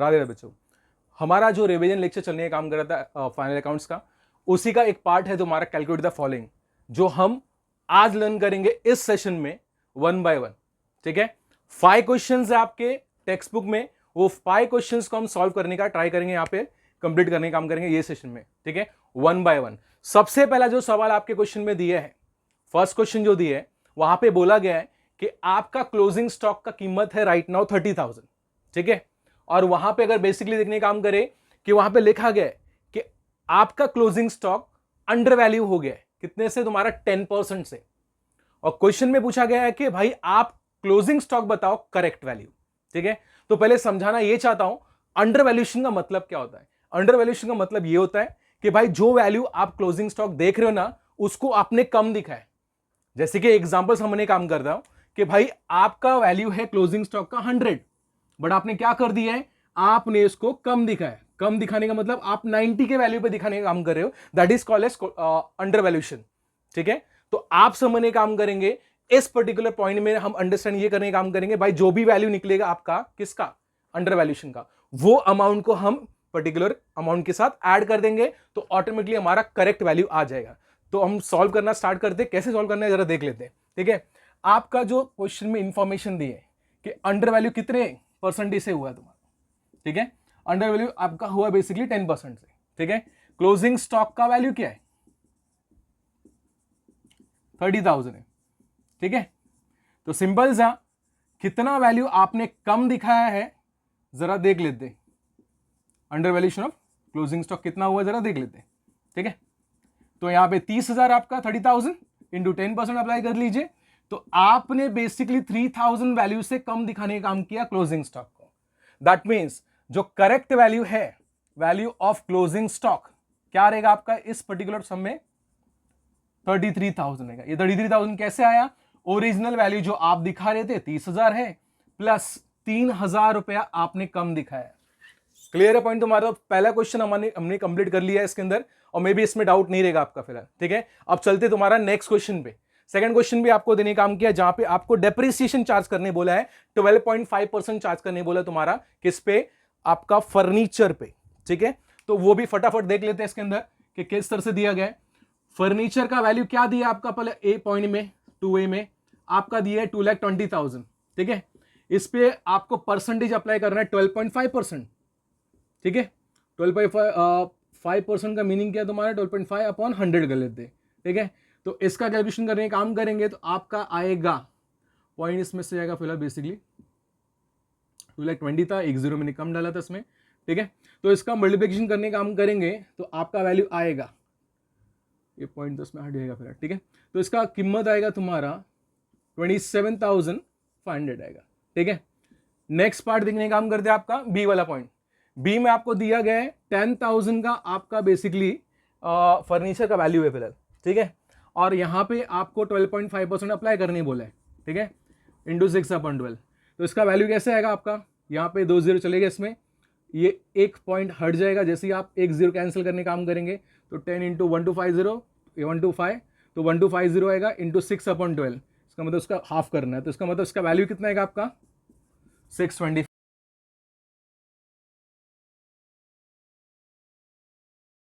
राधे राधे बच्चों। हमारा जो रिवीजन लेक्चर चलने का काम कर रहा था फाइनल अकाउंट्स का, उसी का एक पार्ट है तुम्हारा कैलकुलेट द फॉलोइंग, जो हम आज लर्न करेंगे इस सेशन में 1 बाय 1। ठीक है, 5 क्वेश्चंस है आपके टेक्स्ट बुक में, वो 5 क्वेश्चंस को हम सॉल्व करने का ट्राई करेंगे, यहाँ पे कंप्लीट करने का काम करेंगे ये सेशन में। ठीक है, 1 बाय 1। सबसे पहला जो सवाल आपके क्वेश्चन में दिए है, फर्स्ट क्वेश्चन जो दिए है, वहां पे बोला गया है कि आपका क्लोजिंग स्टॉक का कीमत है राइट नाउ 30,000। ठीक है, और वहां पे अगर बेसिकली देखने का काम करें कि वहां पे लिखा गया है कि आपका क्लोजिंग स्टॉक अंडर वैल्यू हो गया है, कितने से? तुम्हारा 10% से। और क्वेश्चन में पूछा गया है कि भाई आप क्लोजिंग स्टॉक बताओ करेक्ट वैल्यू। ठीक है, तो पहले समझाना ये चाहता हूं अंडर वैल्यूएशन का मतलब क्या होता है। अंडर वैल्यूएशन का मतलब ये होता है कि भाई जो वैल्यू आप क्लोजिंग स्टॉक देख रहे हो ना, उसको आपने कम दिखा है। जैसे कि एग्जांपल हमने काम करता हूं कि भाई आपका वैल्यू है क्लोजिंग स्टॉक का 100, बट आपने क्या कर दिया है, आपने इसको कम दिखाया। कम दिखाने का मतलब आप 90 के वैल्यू पे दिखाने का काम कर रहे हो, that is called as undervaluation. ठीक है, तो आप समझने काम करेंगे इस पर्टिकुलर पॉइंट में, हम अंडरस्टैंड ये करने का काम करेंगे भाई जो भी वैल्यू निकलेगा आपका किसका, अंडर वैल्यूएशन का, वो अमाउंट को हम पर्टिकुलर अमाउंट के साथ ऐड कर देंगे, तो ऑटोमेटिकली हमारा करेक्ट वैल्यू आ जाएगा। तो हम सॉल्व करना स्टार्ट करते हैं, कैसे सॉल्व करना है जरा देख लेते हैं। ठीक है, आपका जो क्वेश्चन में इंफॉर्मेशन दी है कि अंडर वैल्यू कितने परसेंटेज से हुआ है तुम्हारा। ठीक है, अंडर वैल्यू आपका हुआ बेसिकली 10% से। ठीक है, क्लोजिंग स्टॉक का वैल्यू क्या है, 30,000 है। ठीक है, तो सिंपल सा कितना वैल्यू आपने कम दिखाया है जरा देख लेते हैं। Under valuation of closing stock कितना हुआ जरा देख लेते हैं। ठीक है, तो यहां पे 30,000 आपका 30,000 इंटू 10% अप्लाई कर लीजिए, तो आपने बेसिकली 3,000 वैल्यू से कम दिखाने का काम किया क्लोजिंग स्टॉक को। दैट मीन्स जो करेक्ट वैल्यू है, वैल्यू ऑफ क्लोजिंग स्टॉक क्या रहेगा आपका इस पर्टिकुलर सम में, 33,000 रहेगा। ये 33,000 कैसे आया, ओरिजिनल वैल्यू जो आप दिखा रहे थे 30,000 है, प्लस 3,000 रुपया आपने कम दिखाया। क्लियर है पॉइंट तुम्हारा? पहला क्वेश्चन हमने कंप्लीट कर लिया है इसके अंदर, और मे बी इसमें डाउट नहीं रहेगा आपका फिलहाल। ठीक है, अब चलते तुम्हारा नेक्स्ट क्वेश्चन पे। सेकंड क्वेश्चन भी आपको देने काम किया, जहां पे आपको डेप्रिसिएशन चार्ज करने बोला है, 12.5% चार्ज करने बोला तुम्हारा, किस पे, आपका फर्नीचर पे। ठीक है, तो वो भी फटाफट देख लेते हैं इसके अंदर कि किस तरह से दिया गया है। फर्नीचर का वैल्यू क्या दिया आपका, पहले ए पॉइंट में 2A में आपका दिया है 2,20,000। ठीक है, इस पे आपको परसेंटेज अप्लाई करना है 12.5%। ठीक है, 12.5% का मीनिंग क्या है तुम्हारा, 12.5 अपॉन 100 कर लेते हैं। ठीक है, तो इसका कैलकुलेशन करने का काम करेंगे तो आपका आएगा पॉइंट, इसमें से जाएगा फिलहाल बेसिकली 2,20,000 था, 10 मैंने कम डाला था इसमें। ठीक है, तो इसका मल्टीप्लिकेशन करने का काम करेंगे तो आपका वैल्यू आएगा, ये पॉइंट 10 में हट जाएगा फिलहाल। ठीक है, तो इसका कीमत आएगा तुम्हारा 27,500 आएगा। ठीक है, नेक्स्ट पार्ट देखने का काम करते हैं आपका बी वाला पॉइंट। बी में आपको दिया गया है 10,000 का आपका बेसिकली फर्नीचर का वैल्यू है फिलहाल। ठीक है, और यहां पे आपको 12.5% अप्लाई करने बोला है। ठीक है, इंटू 6/12, तो इसका वैल्यू कैसे आएगा आपका, यहाँ पे 2 0 चलेगा, इसमें ये एक पॉइंट हट जाएगा, जैसे ही आप एक 0 कैंसिल करने काम करेंगे तो 10 इंटू 1250, 125, तो 1250 आएगा इंटू 6/12, इसका मतलब उसका हाफ करना है, तो इसका मतलब इसका वैल्यू कितना आएगा आपका 625।